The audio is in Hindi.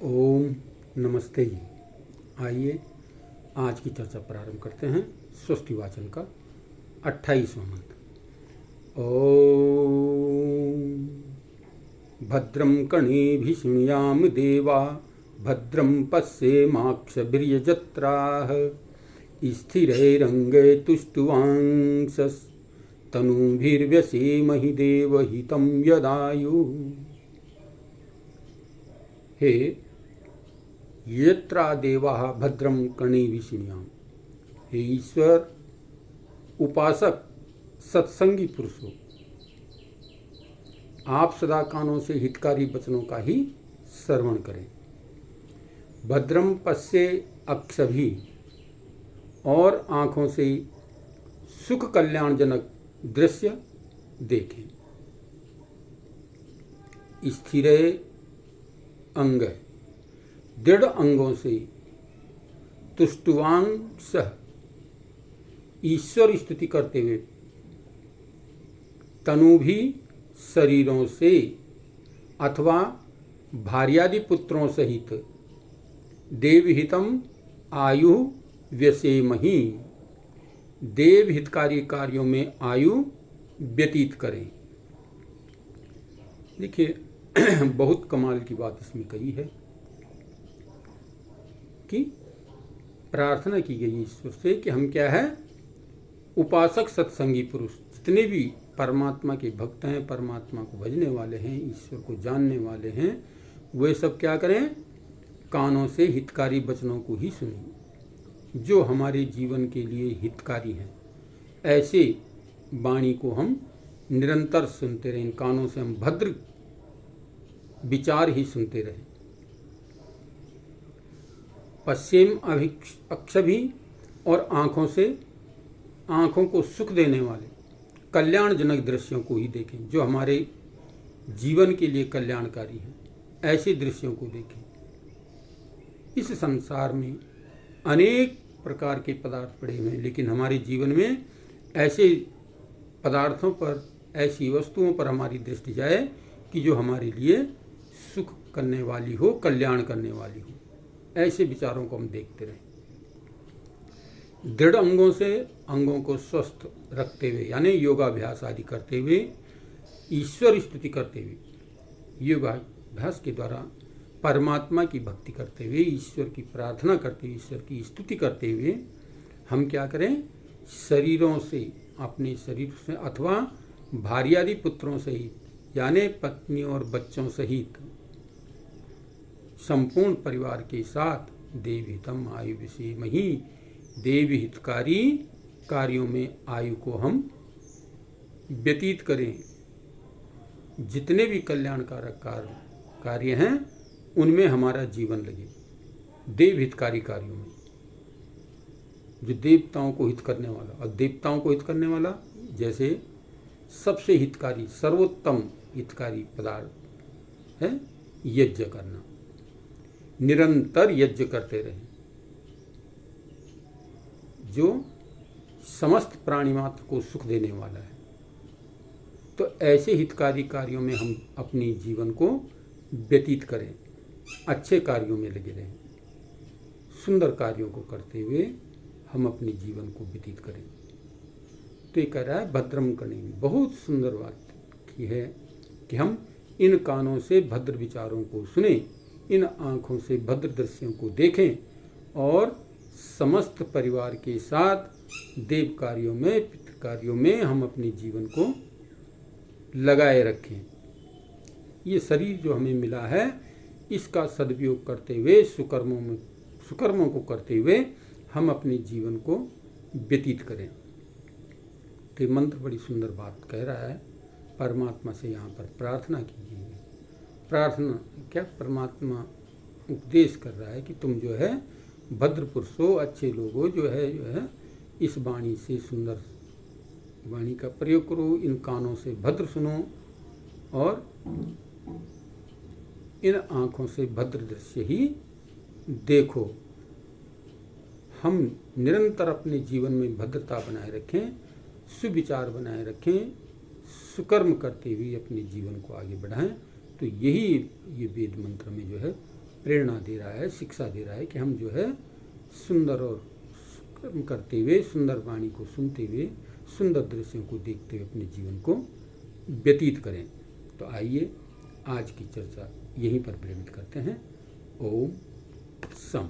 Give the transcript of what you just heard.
ओम नमस्ते जी। आइए आज की चर्चा प्रारंभ करते हैं। स्वस्ति वाचन का 28वां मंत्र। ओम भद्रं कर्णेभिः शृणुयाम देवा भद्रं पश्येमाक्षभिर्यजत्राः स्थिरैरङ्गैः तुष्टुवांसस्तनूभिर्व्यसेमहि देवहितं यदायुः। हे यत्रा देवा भद्रम कर्णेभिः शृणुयाम। हे ईश्वर उपासक सत्संगी पुरुषों, आप सदा कानों से हितकारी वचनों का ही श्रवण करें। भद्रम पश्ये अक्षभी, और आँखों से सुख कल्याणजनक दृश्य देखें। स्थिरे अंग, दृढ़ अंगों से तुष्टुवांस, ईश्वर स्तुति करते हुए तनु भी शरीरों से अथवा भार्यादि पुत्रों सहित देवहितम आयु व्यसेमहि, देवहितकारी कार्यों में आयु व्यतीत करें। देखिए बहुत कमाल की बात इसमें कही है कि प्रार्थना की गई ईश्वर से कि हम क्या है, उपासक सत्संगी पुरुष, जितने भी परमात्मा के भक्त हैं, परमात्मा को भजने वाले हैं, ईश्वर को जानने वाले हैं, वे सब क्या करें, कानों से हितकारी वचनों को ही सुनें जो हमारे जीवन के लिए हितकारी हैं। ऐसे वाणी को हम निरंतर सुनते रहें, कानों से हम भद्र विचार ही सुनते रहें। पश्चिम अक्षभी, और आँखों से आँखों को सुख देने वाले कल्याणजनक दृश्यों को ही देखें जो हमारे जीवन के लिए कल्याणकारी हैं। ऐसे दृश्यों को देखें। इस संसार में अनेक प्रकार के पदार्थ पड़े हुए हैं, लेकिन हमारे जीवन में ऐसे पदार्थों पर, ऐसी वस्तुओं पर हमारी दृष्टि जाए कि जो हमारे लिए सुख करने वाली हो, कल्याण करने वाली हो। ऐसे विचारों को हम देखते रहें। दृढ़ अंगों से अंगों को स्वस्थ रखते हुए, यानी योगाभ्यास आदि करते हुए, ईश्वर स्तुति करते हुए, योगाभ्यास के द्वारा परमात्मा की भक्ति करते हुए, ईश्वर की प्रार्थना करते हुए, ईश्वर की स्तुति करते हुए हम क्या करें, शरीरों से, अपने शरीर से अथवा भार्यादि पुत्रों सहित, यानी पत्नी और बच्चों सहित संपूर्ण परिवार के साथ देवहितम आयु व्यसेमहि, देवहितकारी कार्यों में आयु को हम व्यतीत करें। जितने भी कल्याणकारक कार्य हैं उनमें हमारा जीवन लगे, देवहितकारी कार्यों में, जो देवताओं को हित करने वाला। और देवताओं को हित करने वाला जैसे सबसे हितकारी, सर्वोत्तम हितकारी पदार्थ है यज्ञ करना। निरंतर यज्ञ करते रहें जो समस्त प्राणी मात्र को सुख देने वाला है। तो ऐसे हितकारी कार्यों में हम अपने जीवन को व्यतीत करें, अच्छे कार्यों में लगे रहें, सुंदर कार्यों को करते हुए हम अपने जीवन को व्यतीत करें। तो ये कह रहा है भद्रम कर्णेभिः। बहुत सुंदर बात की है कि हम इन कानों से भद्र विचारों को सुने, इन आँखों से भद्र दृश्यों को देखें और समस्त परिवार के साथ देव कार्यों में, पितृ कार्यों में हम अपने जीवन को लगाए रखें। ये शरीर जो हमें मिला है, इसका सदुपयोग करते हुए, सुकर्मों को करते हुए हम अपने जीवन को व्यतीत करें। तो मंत्र बड़ी सुंदर बात कह रहा है। परमात्मा से यहाँ पर प्रार्थना की गई है। प्रार्थना क्या, परमात्मा उपदेश कर रहा है कि तुम जो है भद्र पुरुषों, अच्छे लोगों, जो है इस वाणी से, सुंदर वाणी का प्रयोग करो, इन कानों से भद्र सुनो और इन आँखों से भद्र दृश्य ही देखो। हम निरंतर अपने जीवन में भद्रता बनाए रखें, सुविचार बनाए रखें, सुकर्म करते हुए अपने जीवन को आगे बढ़ाएं। तो यही ये वेद मंत्र में जो है प्रेरणा दे रहा है, शिक्षा दे रहा है कि हम जो है सुंदर और कर्म करते हुए, सुंदर वाणी को सुनते हुए, सुंदर दृश्यों को देखते हुए अपने जीवन को व्यतीत करें। तो आइए आज की चर्चा यहीं पर विरमित करते हैं। ओम सम।